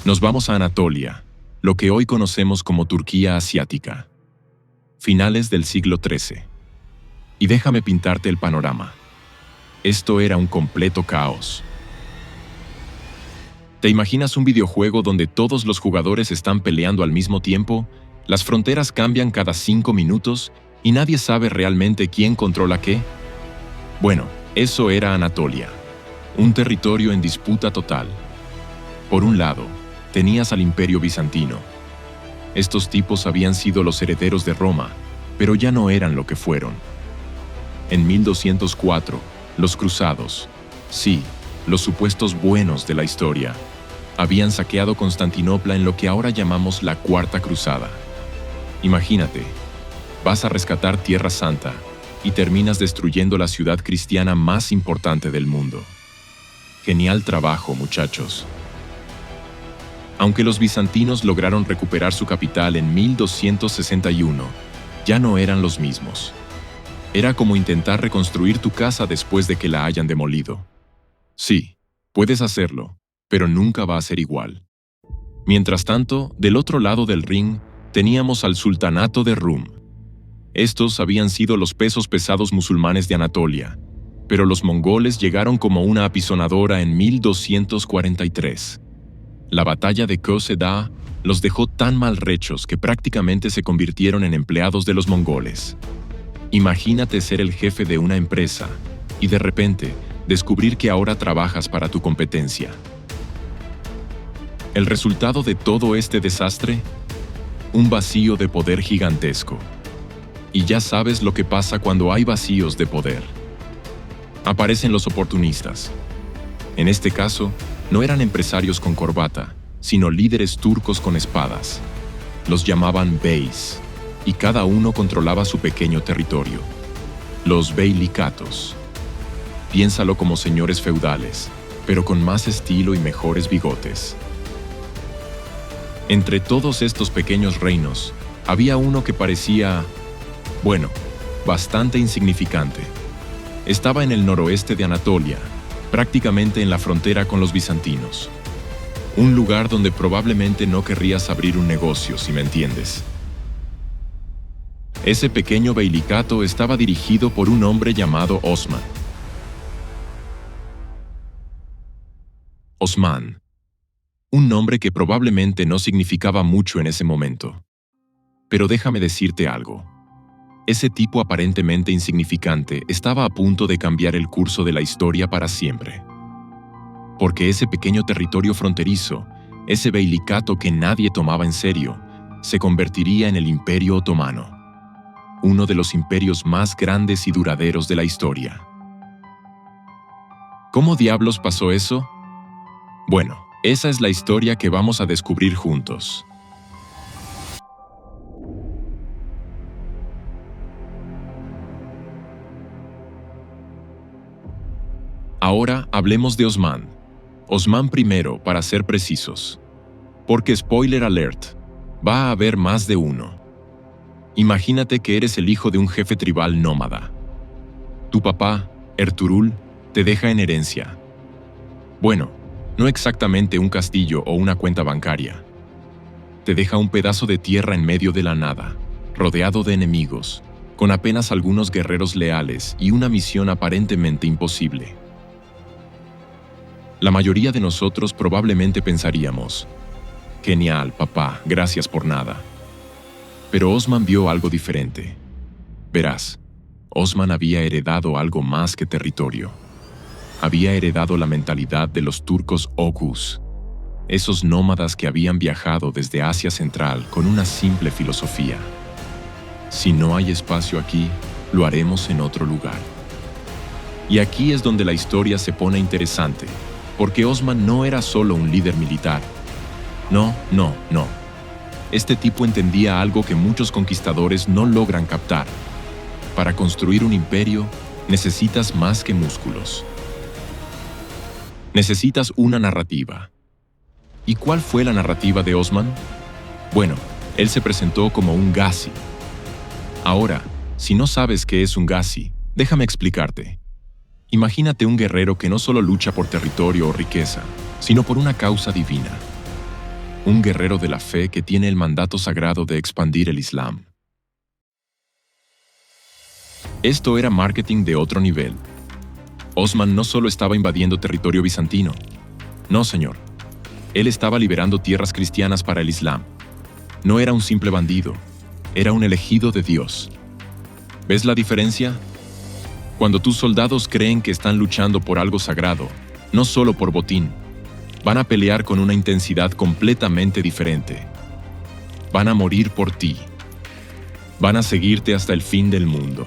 Nos vamos a Anatolia, lo que hoy conocemos como Turquía asiática, finales del siglo XIII. Y déjame pintarte el panorama. Esto era un completo caos. ¿Te imaginas un videojuego donde todos los jugadores están peleando al mismo tiempo? Las fronteras cambian cada 5 minutos y nadie sabe realmente quién controla qué. Bueno, eso era Anatolia, un territorio en disputa total. Por un lado, tenías al Imperio Bizantino. Estos tipos habían sido los herederos de Roma, pero ya no eran lo que fueron. En 1204, los cruzados, sí, los supuestos buenos de la historia, habían saqueado Constantinopla en lo que ahora llamamos la Cuarta Cruzada. Imagínate, vas a rescatar Tierra Santa y terminas destruyendo la ciudad cristiana más importante del mundo. Genial trabajo, muchachos. Aunque los bizantinos lograron recuperar su capital en 1261, ya no eran los mismos. Era como intentar reconstruir tu casa después de que la hayan demolido. Sí, puedes hacerlo, pero nunca va a ser igual. Mientras tanto, del otro lado del ring, teníamos al Sultanato de Rum. Estos habían sido los pesos pesados musulmanes de Anatolia, pero los mongoles llegaron como una apisonadora en 1243. La batalla de Köse-Dağ los dejó tan maltrechos que prácticamente se convirtieron en empleados de los mongoles. Imagínate ser el jefe de una empresa y de repente descubrir que ahora trabajas para tu competencia. ¿El resultado de todo este desastre? Un vacío de poder gigantesco. Y ya sabes lo que pasa cuando hay vacíos de poder. Aparecen los oportunistas. En este caso, no eran empresarios con corbata, sino líderes turcos con espadas. Los llamaban beys, y cada uno controlaba su pequeño territorio. Los beylikatos. Piénsalo como señores feudales, pero con más estilo y mejores bigotes. Entre todos estos pequeños reinos, había uno que parecía, bueno, bastante insignificante. Estaba en el noroeste de Anatolia, prácticamente en la frontera con los bizantinos. Un lugar donde probablemente no querrías abrir un negocio, si me entiendes. Ese pequeño beilicato estaba dirigido por un hombre llamado Osman. Osman. Un nombre que probablemente no significaba mucho en ese momento. Pero déjame decirte algo. Ese tipo aparentemente insignificante estaba a punto de cambiar el curso de la historia para siempre. Porque ese pequeño territorio fronterizo, ese beilicato que nadie tomaba en serio, se convertiría en el Imperio Otomano, uno de los imperios más grandes y duraderos de la historia. ¿Cómo diablos pasó eso? Bueno, esa es la historia que vamos a descubrir juntos. Ahora hablemos de Osman. Osman I, para ser precisos. Porque spoiler alert, va a haber más de uno. Imagínate que eres el hijo de un jefe tribal nómada. Tu papá, Ertuğrul, te deja en herencia. Bueno, no exactamente un castillo o una cuenta bancaria. Te deja un pedazo de tierra en medio de la nada, rodeado de enemigos, con apenas algunos guerreros leales y una misión aparentemente imposible. La mayoría de nosotros probablemente pensaríamos, genial, papá, gracias por nada. Pero Osman vio algo diferente. Verás, Osman había heredado algo más que territorio. Había heredado la mentalidad de los turcos Oghuz, esos nómadas que habían viajado desde Asia Central con una simple filosofía. Si no hay espacio aquí, lo haremos en otro lugar. Y aquí es donde la historia se pone interesante, porque Osman no era solo un líder militar. No. Este tipo entendía algo que muchos conquistadores no logran captar. Para construir un imperio, necesitas más que músculos. Necesitas una narrativa. ¿Y cuál fue la narrativa de Osman? Bueno, él se presentó como un Ghazi. Ahora, si no sabes qué es un Ghazi, déjame explicarte. Imagínate un guerrero que no solo lucha por territorio o riqueza, sino por una causa divina. un guerrero de la fe que tiene el mandato sagrado de expandir el Islam. Esto era marketing de otro nivel. Osman no solo estaba invadiendo territorio bizantino. No, señor. Él estaba liberando tierras cristianas para el Islam. No era un simple bandido, era un elegido de Dios. ¿Ves la diferencia? Cuando tus soldados creen que están luchando por algo sagrado, no solo por botín, van a pelear con una intensidad completamente diferente. Van a morir por ti. Van a seguirte hasta el fin del mundo.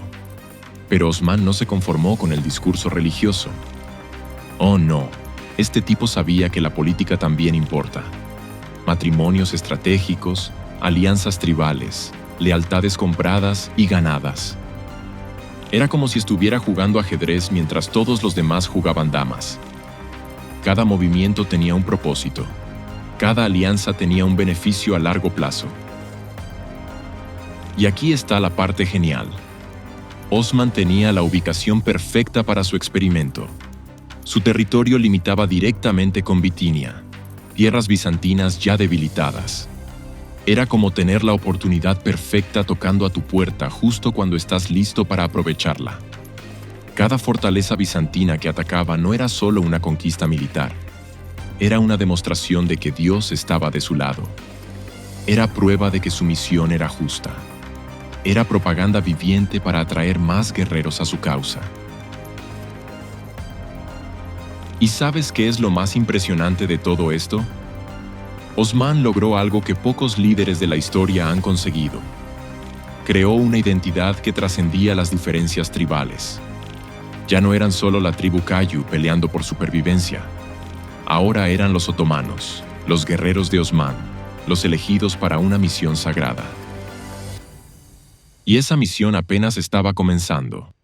Pero Osman no se conformó con el discurso religioso. Oh no, este tipo sabía que la política también importa. Matrimonios estratégicos, alianzas tribales, lealtades compradas y ganadas. Era como si estuviera jugando ajedrez mientras todos los demás jugaban damas. Cada movimiento tenía un propósito. Cada alianza tenía un beneficio a largo plazo. Y aquí está la parte genial. Osman tenía la ubicación perfecta para su experimento. Su territorio limitaba directamente con Bitinia, tierras bizantinas ya debilitadas. Era como tener la oportunidad perfecta tocando a tu puerta justo cuando estás listo para aprovecharla. Cada fortaleza bizantina que atacaba no era solo una conquista militar. Era una demostración de que Dios estaba de su lado. Era prueba de que su misión era justa. Era propaganda viviente para atraer más guerreros a su causa. ¿Y sabes qué es lo más impresionante de todo esto? Osman logró algo que pocos líderes de la historia han conseguido. Creó una identidad que trascendía las diferencias tribales. Ya no eran solo la tribu Kayu peleando por supervivencia. Ahora eran los otomanos, los guerreros de Osman, los elegidos para una misión sagrada. Y esa misión apenas estaba comenzando.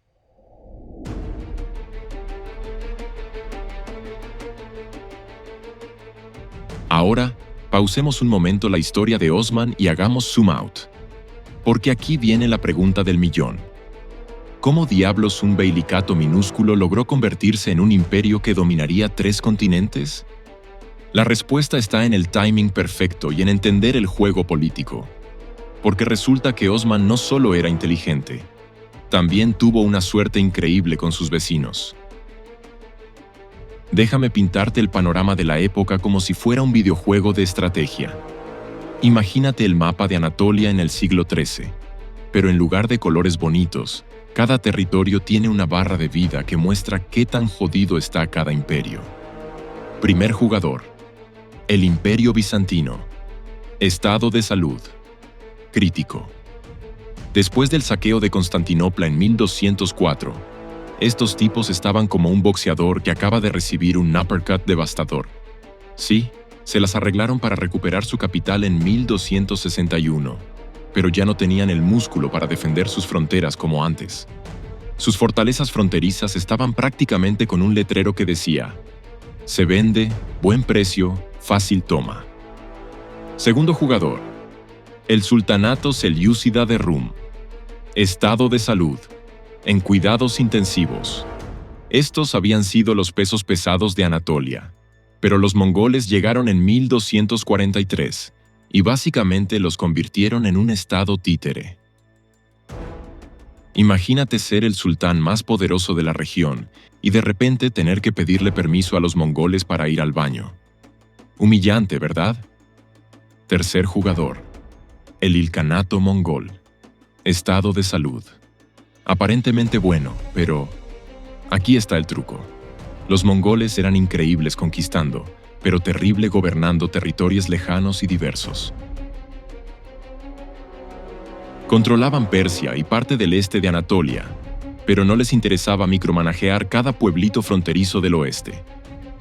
Ahora, pausemos un momento la historia de Osman y hagamos zoom out. Porque aquí viene la pregunta del millón. ¿Cómo diablos un beilicato minúsculo logró convertirse en un imperio que dominaría 3 continentes? La respuesta está en el timing perfecto y en entender el juego político. Porque resulta que Osman no solo era inteligente, también tuvo una suerte increíble con sus vecinos. Déjame pintarte el panorama de la época como si fuera un videojuego de estrategia. Imagínate el mapa de Anatolia en el siglo XIII, pero en lugar de colores bonitos, cada territorio tiene una barra de vida que muestra qué tan jodido está cada imperio. Primer jugador: el Imperio Bizantino. Estado de salud: crítico. Después del saqueo de Constantinopla en 1204, estos tipos estaban como un boxeador que acaba de recibir un uppercut devastador. Sí, se las arreglaron para recuperar su capital en 1261, pero ya no tenían el músculo para defender sus fronteras como antes. Sus fortalezas fronterizas estaban prácticamente con un letrero que decía: se vende, buen precio, fácil toma. Segundo jugador: el Sultanato Selyúcida de Rum. Estado de salud: en cuidados intensivos. Estos habían sido los pesos pesados de Anatolia, pero los mongoles llegaron en 1243 y básicamente los convirtieron en un estado títere. Imagínate ser el sultán más poderoso de la región y de repente tener que pedirle permiso a los mongoles para ir al baño. Humillante, ¿verdad? Tercer jugador: el Ilkhanato mongol. Estado de salud: aparentemente bueno, pero aquí está el truco. Los mongoles eran increíbles conquistando, pero terrible gobernando territorios lejanos y diversos. Controlaban Persia y parte del este de Anatolia, pero no les interesaba micromanajear cada pueblito fronterizo del oeste.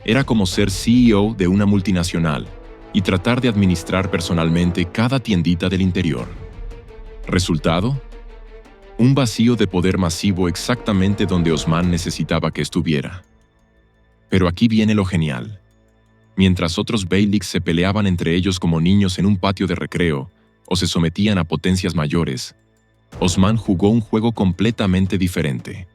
Era como ser CEO de una multinacional y tratar de administrar personalmente cada tiendita del interior. ¿Resultado? Un vacío de poder masivo exactamente donde Osman necesitaba que estuviera. Pero aquí viene lo genial. Mientras otros beyliks se peleaban entre ellos como niños en un patio de recreo o se sometían a potencias mayores, Osman jugó un juego completamente diferente.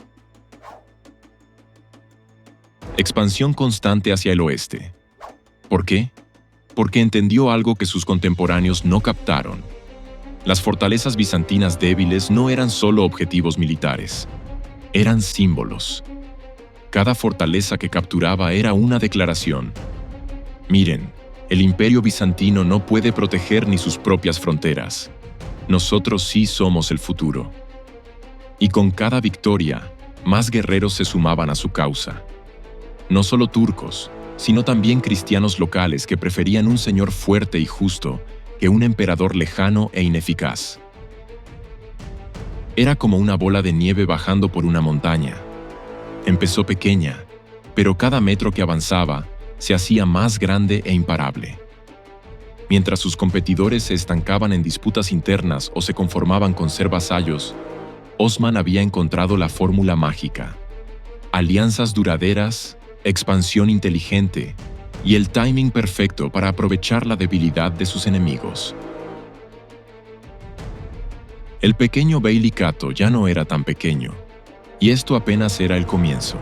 Expansión constante hacia el oeste. ¿Por qué? porque entendió algo que sus contemporáneos no captaron. Las fortalezas bizantinas débiles no eran solo objetivos militares, eran símbolos. Cada fortaleza que capturaba era una declaración. Miren, el imperio bizantino no puede proteger ni sus propias fronteras. Nosotros sí somos el futuro. Y con cada victoria, más guerreros se sumaban a su causa. No solo turcos, sino también cristianos locales que preferían un señor fuerte y justo que un emperador lejano e ineficaz. Era como una bola de nieve bajando por una montaña. Empezó pequeña, pero cada metro que avanzaba se hacía más grande e imparable. Mientras sus competidores se estancaban en disputas internas o se conformaban con ser vasallos, Osman había encontrado la fórmula mágica: alianzas duraderas, expansión inteligente y el timing perfecto para aprovechar la debilidad de sus enemigos. El pequeño Beylik Cato ya no era tan pequeño, y esto apenas era el comienzo.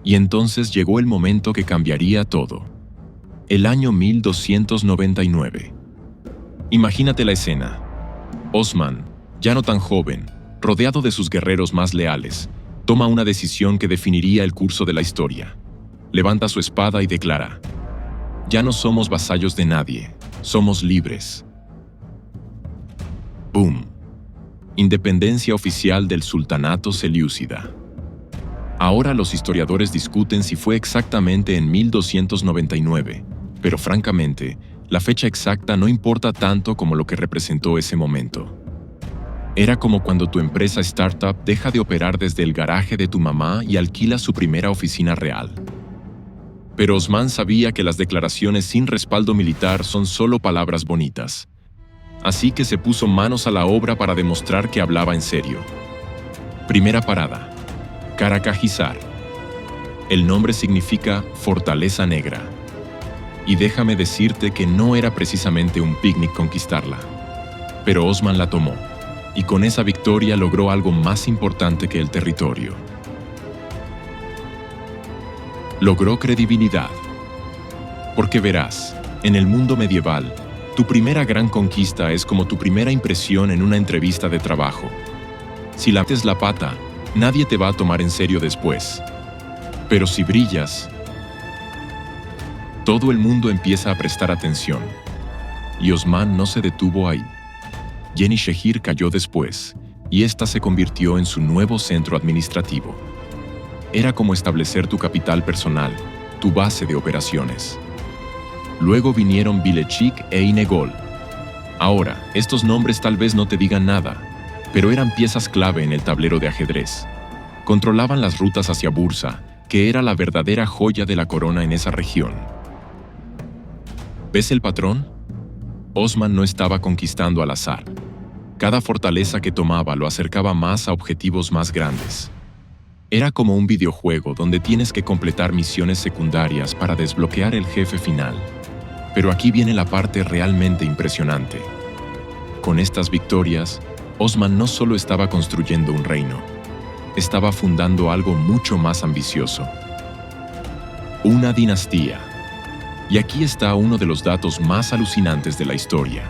Y entonces llegó el momento que cambiaría todo. El año 1299. Imagínate la escena. Osman, ya no tan joven, rodeado de sus guerreros más leales, toma una decisión que definiría el curso de la historia. Levanta su espada y declara: ya no somos vasallos de nadie, somos libres. ¡Boom! Independencia oficial del sultanato selyúcida. Ahora los historiadores discuten si fue exactamente en 1299, pero francamente, la fecha exacta no importa tanto como lo que representó ese momento. Era como cuando tu empresa startup deja de operar desde el garaje de tu mamá y alquila su primera oficina real. Pero Osman sabía que las declaraciones sin respaldo militar son solo palabras bonitas. Así que se puso manos a la obra para demostrar que hablaba en serio. Primera parada: Karakahizar. El nombre significa Fortaleza Negra. Y déjame decirte que no era precisamente un picnic conquistarla. Pero Osman la tomó, y con esa victoria logró algo más importante que el territorio. Logró credibilidad. Porque verás, en el mundo medieval, tu primera gran conquista es como tu primera impresión en una entrevista de trabajo. Si la metes la pata, nadie te va a tomar en serio después. Pero si brillas, todo el mundo empieza a prestar atención. Y Osman no se detuvo ahí. Yenishehir cayó después, y esta se convirtió en su nuevo centro administrativo. Era como establecer tu capital personal, tu base de operaciones. Luego vinieron Bilechik e Inegol. Ahora, estos nombres tal vez no te digan nada, pero eran piezas clave en el tablero de ajedrez. Controlaban las rutas hacia Bursa, que era la verdadera joya de la corona en esa región. ¿Ves el patrón? Osman no estaba conquistando al azar. Cada fortaleza que tomaba lo acercaba más a objetivos más grandes. Era como un videojuego donde tienes que completar misiones secundarias para desbloquear el jefe final. Pero aquí viene la parte realmente impresionante. Con estas victorias, Osman no solo estaba construyendo un reino, estaba fundando algo mucho más ambicioso. Una dinastía. Y aquí está uno de los datos más alucinantes de la historia.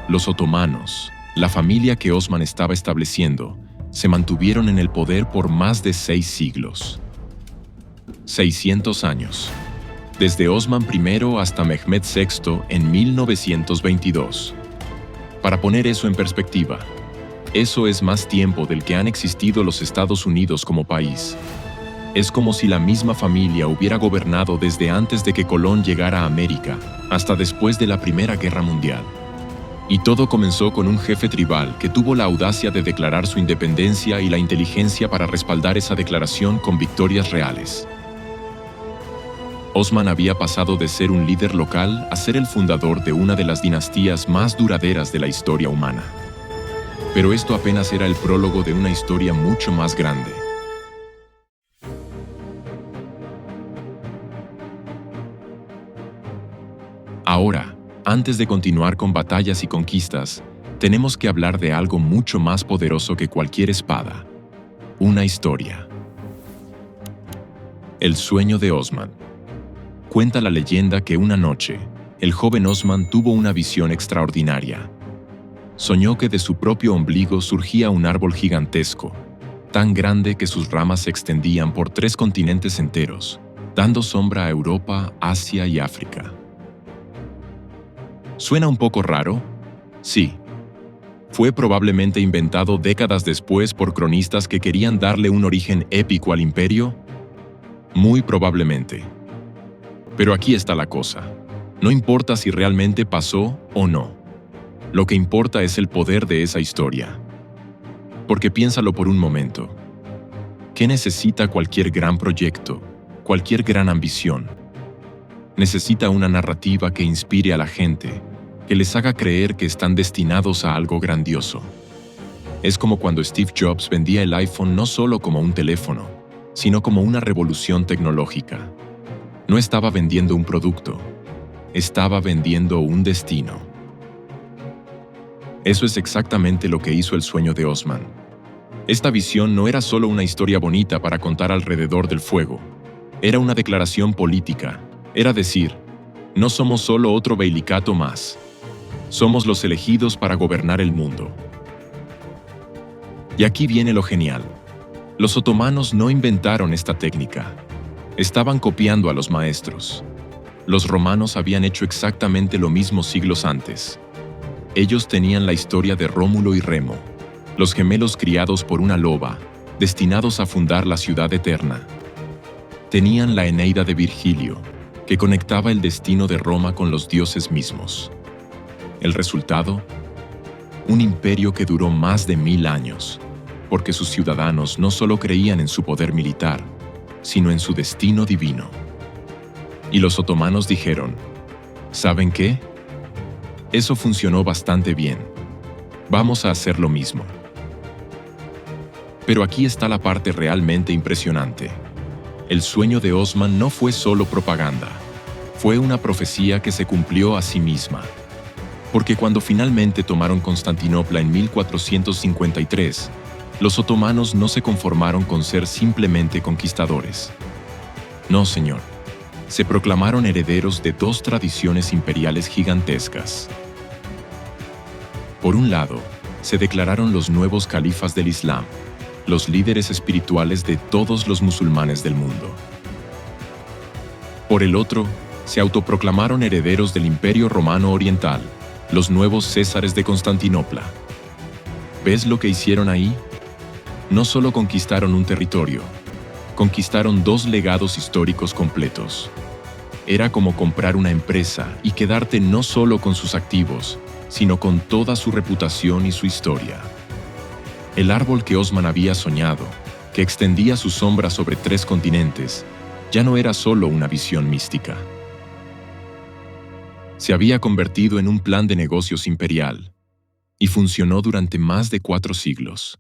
Los otomanos, la familia que Osman estaba estableciendo, se mantuvieron en el poder por más de 6 siglos. 600 años. Desde Osman I hasta Mehmed VI en 1922. Para poner eso en perspectiva, eso es más tiempo del que han existido los Estados Unidos como país. Es como si la misma familia hubiera gobernado desde antes de que Colón llegara a América, hasta después de la Primera Guerra Mundial. Y todo comenzó con un jefe tribal que tuvo la audacia de declarar su independencia y la inteligencia para respaldar esa declaración con victorias reales. Osman había pasado de ser un líder local a ser el fundador de una de las dinastías más duraderas de la historia humana. Pero esto apenas era el prólogo de una historia mucho más grande. Ahora, antes de continuar con batallas y conquistas, tenemos que hablar de algo mucho más poderoso que cualquier espada. Una historia. El sueño de Osman. Cuenta la leyenda que una noche, el joven Osman tuvo una visión extraordinaria. Soñó que de su propio ombligo surgía un árbol gigantesco, tan grande que sus ramas se extendían por 3 continentes enteros, dando sombra a Europa, Asia y África. ¿Suena un poco raro? Sí. Fue probablemente inventado décadas después por cronistas que querían darle un origen épico al imperio. Muy probablemente. Pero aquí está la cosa. No importa si realmente pasó o no. Lo que importa es el poder de esa historia. Porque piénsalo por un momento. ¿Qué necesita cualquier gran proyecto, cualquier gran ambición? Necesita una narrativa que inspire a la gente, que les haga creer que están destinados a algo grandioso. Es como cuando Steve Jobs vendía el iPhone no solo como un teléfono, sino como una revolución tecnológica. No estaba vendiendo un producto, estaba vendiendo un destino. Eso es exactamente lo que hizo el sueño de Osman. Esta visión no era solo una historia bonita para contar alrededor del fuego. Era una declaración política. Era decir, no somos solo otro Beilicato más. Somos los elegidos para gobernar el mundo. Y aquí viene lo genial. Los otomanos no inventaron esta técnica. Estaban copiando a los maestros. Los romanos habían hecho exactamente lo mismo siglos antes. Ellos tenían la historia de Rómulo y Remo, los gemelos criados por una loba, destinados a fundar la ciudad eterna. Tenían la Eneida de Virgilio, que conectaba el destino de Roma con los dioses mismos. El resultado: un imperio que duró más de 1000 años, porque sus ciudadanos no solo creían en su poder militar, sino en su destino divino. Y los otomanos dijeron, ¿saben qué? Eso funcionó bastante bien. Vamos a hacer lo mismo. Pero aquí está la parte realmente impresionante. El sueño de Osman no fue solo propaganda. Fue una profecía que se cumplió a sí misma. Porque cuando finalmente tomaron Constantinopla en 1453, los otomanos no se conformaron con ser simplemente conquistadores. No, señor. Se proclamaron herederos de 2 tradiciones imperiales gigantescas. Por un lado, se declararon los nuevos califas del Islam, los líderes espirituales de todos los musulmanes del mundo. Por el otro, se autoproclamaron herederos del Imperio Romano Oriental, los nuevos Césares de Constantinopla. ¿Ves lo que hicieron ahí? No solo conquistaron un territorio, conquistaron 2 legados históricos completos. Era como comprar una empresa y quedarte no solo con sus activos, sino con toda su reputación y su historia. El árbol que Osman había soñado, que extendía su sombra sobre 3 continentes, ya no era solo una visión mística. Se había convertido en un plan de negocios imperial, y funcionó durante más de 4 siglos.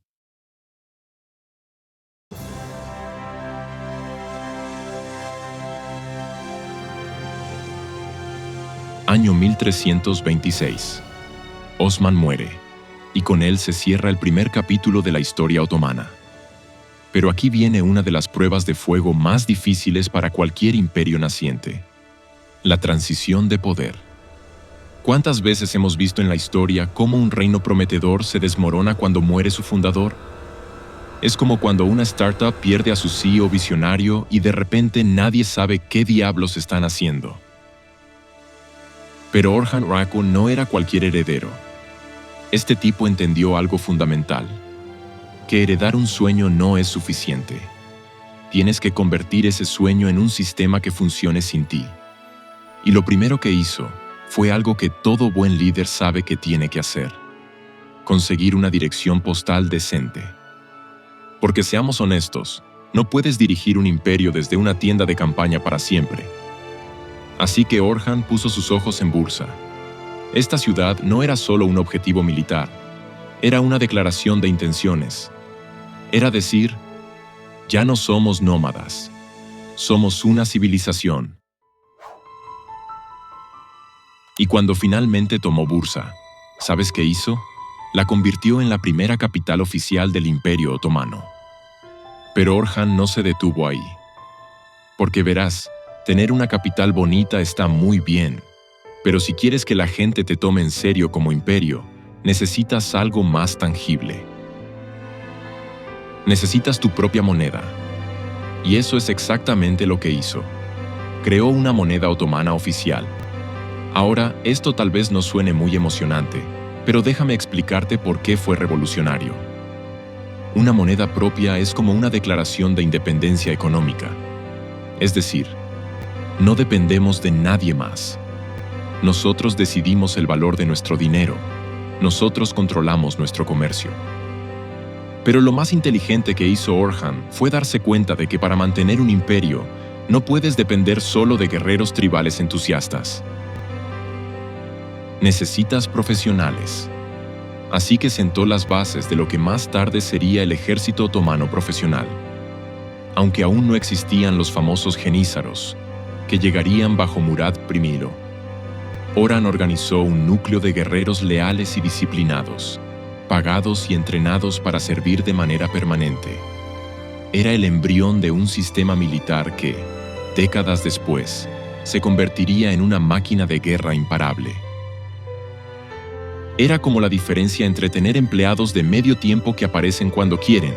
Año 1326. Osman muere, y con él se cierra el primer capítulo de la historia otomana. Pero aquí viene una de las pruebas de fuego más difíciles para cualquier imperio naciente: la transición de poder. ¿Cuántas veces hemos visto en la historia cómo un reino prometedor se desmorona cuando muere su fundador? Es como cuando una startup pierde a su CEO visionario y de repente nadie sabe qué diablos están haciendo. Pero Orhan Rakun no era cualquier heredero. Este tipo entendió algo fundamental: que heredar un sueño no es suficiente. Tienes que convertir ese sueño en un sistema que funcione sin ti. Y lo primero que hizo fue algo que todo buen líder sabe que tiene que hacer: conseguir una dirección postal decente. Porque seamos honestos, no puedes dirigir un imperio desde una tienda de campaña para siempre. Así que Orhan puso sus ojos en Bursa. Esta ciudad no era solo un objetivo militar, era una declaración de intenciones. Era decir, ya no somos nómadas, somos una civilización. Y cuando finalmente tomó Bursa, ¿sabes qué hizo? La convirtió en la primera capital oficial del Imperio Otomano. Pero Orhan no se detuvo ahí. Porque verás, tener una capital bonita está muy bien, pero si quieres que la gente te tome en serio como imperio, necesitas algo más tangible. Necesitas tu propia moneda. Y eso es exactamente lo que hizo. Creó una moneda otomana oficial. Ahora, esto tal vez no suene muy emocionante, pero déjame explicarte por qué fue revolucionario. Una moneda propia es como una declaración de independencia económica. Es decir, no dependemos de nadie más. Nosotros decidimos el valor de nuestro dinero. Nosotros controlamos nuestro comercio. Pero lo más inteligente que hizo Orhan fue darse cuenta de que para mantener un imperio, no puedes depender solo de guerreros tribales entusiastas. Necesitas profesionales. Así que sentó las bases de lo que más tarde sería el ejército otomano profesional. Aunque aún no existían los famosos jenízaros, que llegarían bajo Murad I, Orhan organizó un núcleo de guerreros leales y disciplinados, pagados y entrenados para servir de manera permanente. Era el embrión de un sistema militar que, décadas después, se convertiría en una máquina de guerra imparable. Era como la diferencia entre tener empleados de medio tiempo que aparecen cuando quieren,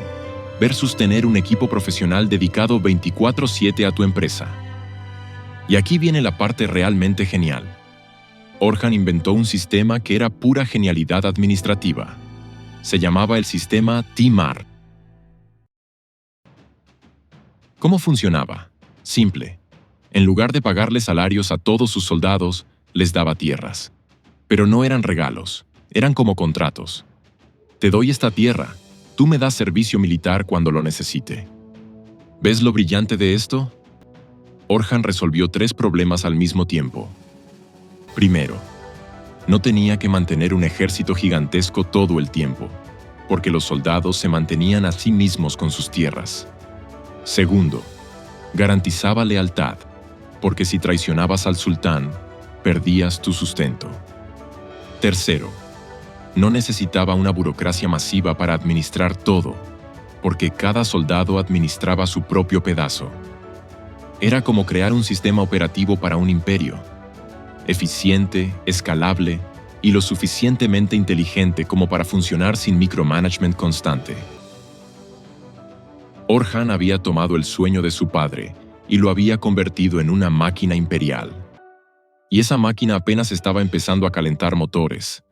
versus tener un equipo profesional dedicado 24/7 a tu empresa. Y aquí viene la parte realmente genial. Orhan inventó un sistema que era pura genialidad administrativa. Se llamaba el sistema Timar. ¿Cómo funcionaba? Simple. En lugar de pagarle salarios a todos sus soldados, les daba tierras. Pero no eran regalos, eran como contratos. Te doy esta tierra, tú me das servicio militar cuando lo necesite. ¿Ves lo brillante de esto? Orhan resolvió 3 problemas al mismo tiempo. Primero, no tenía que mantener un ejército gigantesco todo el tiempo, porque los soldados se mantenían a sí mismos con sus tierras. Segundo, garantizaba lealtad, porque si traicionabas al sultán, perdías tu sustento. Tercero, no necesitaba una burocracia masiva para administrar todo, porque cada soldado administraba su propio pedazo. Era como crear un sistema operativo para un imperio, eficiente, escalable y lo suficientemente inteligente como para funcionar sin micromanagement constante. Orhan había tomado el sueño de su padre y lo había convertido en una máquina imperial. Y esa máquina apenas estaba empezando a calentar motores.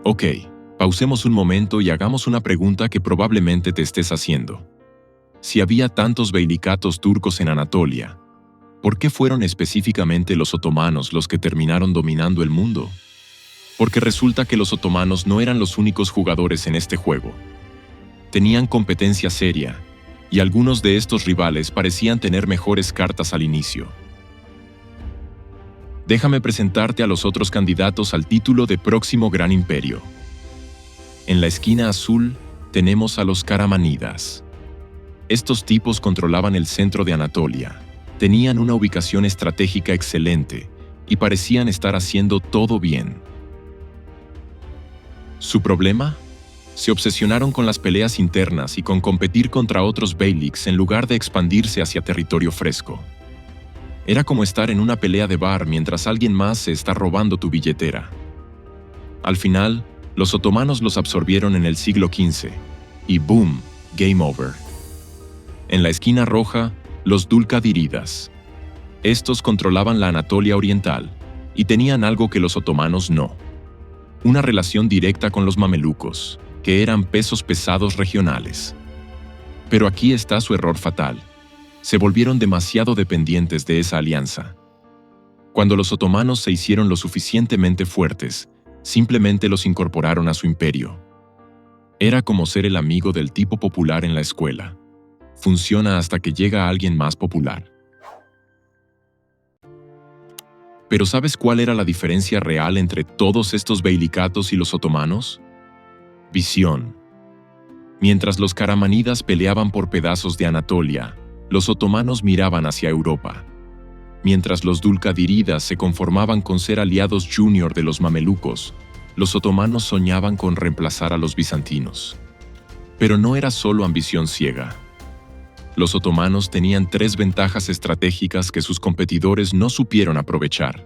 Ok, pausemos un momento y hagamos una pregunta que probablemente te estés haciendo. Si había tantos beilicatos turcos en Anatolia, ¿por qué fueron específicamente los otomanos los que terminaron dominando el mundo? Porque resulta que los otomanos no eran los únicos jugadores en este juego. Tenían competencia seria, y algunos de estos rivales parecían tener mejores cartas al inicio. Déjame presentarte a los otros candidatos al título de próximo gran imperio. En la esquina azul tenemos a los Karamánidas. Estos tipos controlaban el centro de Anatolia, tenían una ubicación estratégica excelente y parecían estar haciendo todo bien. ¿Su problema? Se obsesionaron con las peleas internas y con competir contra otros beyliks en lugar de expandirse hacia territorio fresco. Era como estar en una pelea de bar mientras alguien más se está robando tu billetera. Al final, los otomanos los absorbieron en el siglo XV y ¡boom! Game over. En la esquina roja, los Dulkadiridas. Estos controlaban la Anatolia oriental y tenían algo que los otomanos no. Una relación directa con los mamelucos, que eran pesos pesados regionales. Pero aquí está su error fatal. Se volvieron demasiado dependientes de esa alianza. Cuando los otomanos se hicieron lo suficientemente fuertes, simplemente los incorporaron a su imperio. Era como ser el amigo del tipo popular en la escuela. Funciona hasta que llega alguien más popular. Pero ¿sabes cuál era la diferencia real entre todos estos beilicatos y los otomanos? Visión. Mientras los Karamánidas peleaban por pedazos de Anatolia, los otomanos miraban hacia Europa. Mientras los Dulkadiridas se conformaban con ser aliados junior de los mamelucos, Los otomanos soñaban con reemplazar a los bizantinos. Pero no era solo ambición ciega. Los otomanos tenían 3 ventajas estratégicas que sus competidores no supieron aprovechar.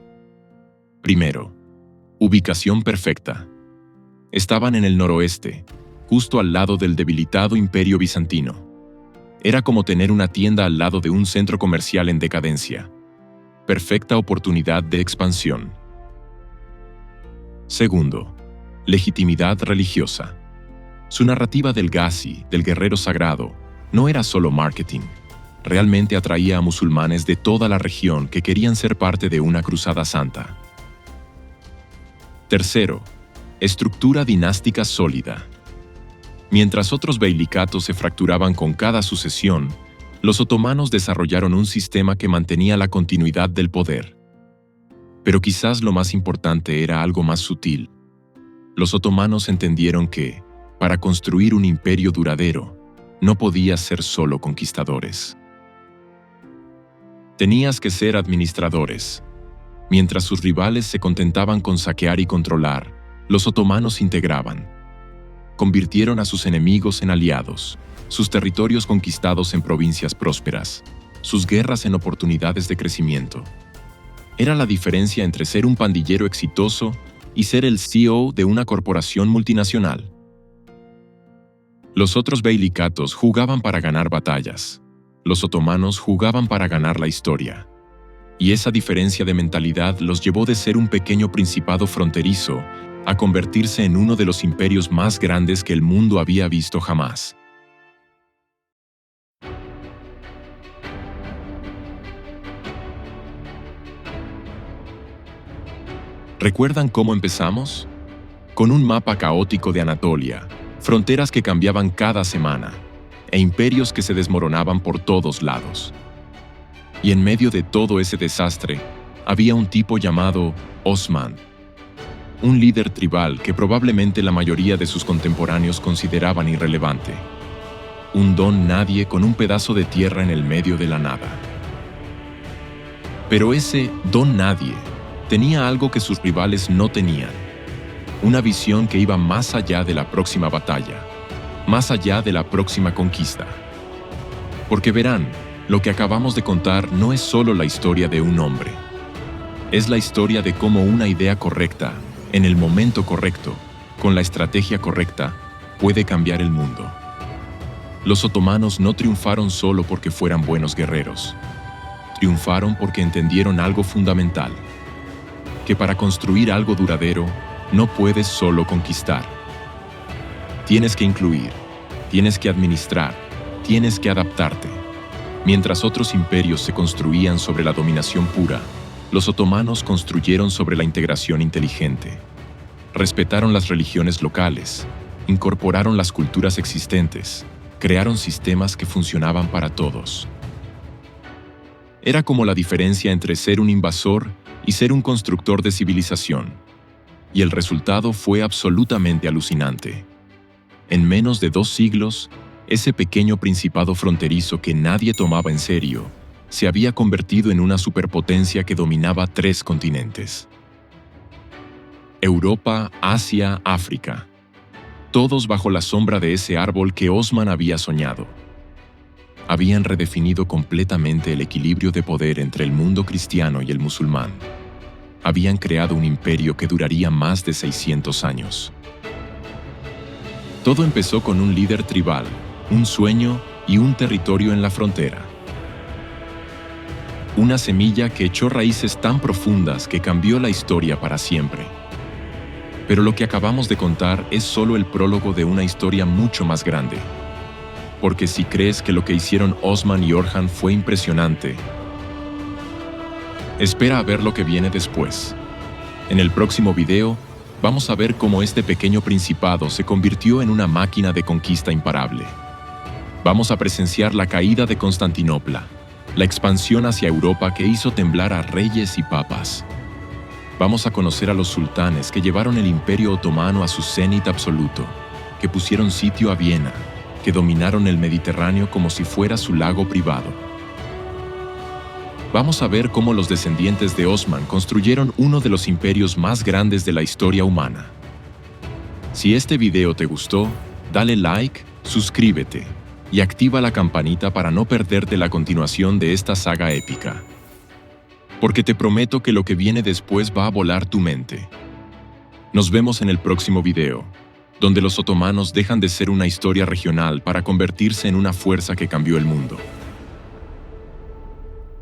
Primero, ubicación perfecta. Estaban en el noroeste, justo al lado del debilitado imperio bizantino. Era como tener una tienda al lado de un centro comercial en decadencia. Perfecta oportunidad de expansión. Segundo, legitimidad religiosa. Su narrativa del Ghazi, del guerrero sagrado, no era solo marketing. Realmente atraía a musulmanes de toda la región que querían ser parte de una cruzada santa. Tercero, estructura dinástica sólida. Mientras otros beilicatos se fracturaban con cada sucesión, los otomanos desarrollaron un sistema que mantenía la continuidad del poder. Pero quizás lo más importante era algo más sutil. Los otomanos entendieron que, para construir un imperio duradero, no podías ser solo conquistadores. Tenías que ser administradores. Mientras sus rivales se contentaban con saquear y controlar, los otomanos integraban. Convirtieron a sus enemigos en aliados, sus territorios conquistados en provincias prósperas, sus guerras en oportunidades de crecimiento. Era la diferencia entre ser un pandillero exitoso y ser el CEO de una corporación multinacional. Los otros beilicatos jugaban para ganar batallas. Los otomanos jugaban para ganar la historia. Y esa diferencia de mentalidad los llevó de ser un pequeño principado fronterizo a convertirse en uno de los imperios más grandes que el mundo había visto jamás. ¿Recuerdan cómo empezamos? Con un mapa caótico de Anatolia, fronteras que cambiaban cada semana, e imperios que se desmoronaban por todos lados. Y en medio de todo ese desastre, había un tipo llamado Osman, un líder tribal que probablemente la mayoría de sus contemporáneos consideraban irrelevante. Un don nadie con un pedazo de tierra en el medio de la nada. Pero ese don nadie tenía algo que sus rivales no tenían. Una visión que iba más allá de la próxima batalla, más allá de la próxima conquista. Porque verán, lo que acabamos de contar no es solo la historia de un hombre. Es la historia de cómo una idea correcta, en el momento correcto, con la estrategia correcta, puede cambiar el mundo. Los otomanos no triunfaron solo porque fueran buenos guerreros. Triunfaron porque entendieron algo fundamental: que para construir algo duradero, no puedes solo conquistar. Tienes que incluir, tienes que administrar, tienes que adaptarte. Mientras otros imperios se construían sobre la dominación pura, los otomanos construyeron sobre la integración inteligente. Respetaron las religiones locales, incorporaron las culturas existentes, crearon sistemas que funcionaban para todos. Era como la diferencia entre ser un invasor y ser un constructor de civilización. Y el resultado fue absolutamente alucinante. En menos de 2 siglos, ese pequeño principado fronterizo que nadie tomaba en serio, se había convertido en una superpotencia que dominaba 3 continentes. Europa, Asia, África. Todos bajo la sombra de ese árbol que Osman había soñado. Habían redefinido completamente el equilibrio de poder entre el mundo cristiano y el musulmán. Habían creado un imperio que duraría más de 600 años. Todo empezó con un líder tribal, un sueño y un territorio en la frontera. Una semilla que echó raíces tan profundas que cambió la historia para siempre. Pero lo que acabamos de contar es solo el prólogo de una historia mucho más grande. Porque si crees que lo que hicieron Osman y Orhan fue impresionante, espera a ver lo que viene después. En el próximo video, vamos a ver cómo este pequeño principado se convirtió en una máquina de conquista imparable. Vamos a presenciar la caída de Constantinopla, la expansión hacia Europa que hizo temblar a reyes y papas. Vamos a conocer a los sultanes que llevaron el Imperio Otomano a su cenit absoluto, que pusieron sitio a Viena, que dominaron el Mediterráneo como si fuera su lago privado. Vamos a ver cómo los descendientes de Osman construyeron uno de los imperios más grandes de la historia humana. Si este video te gustó, dale like, suscríbete y activa la campanita para no perderte la continuación de esta saga épica. Porque te prometo que lo que viene después va a volar tu mente. Nos vemos en el próximo video, donde los otomanos dejan de ser una historia regional para convertirse en una fuerza que cambió el mundo.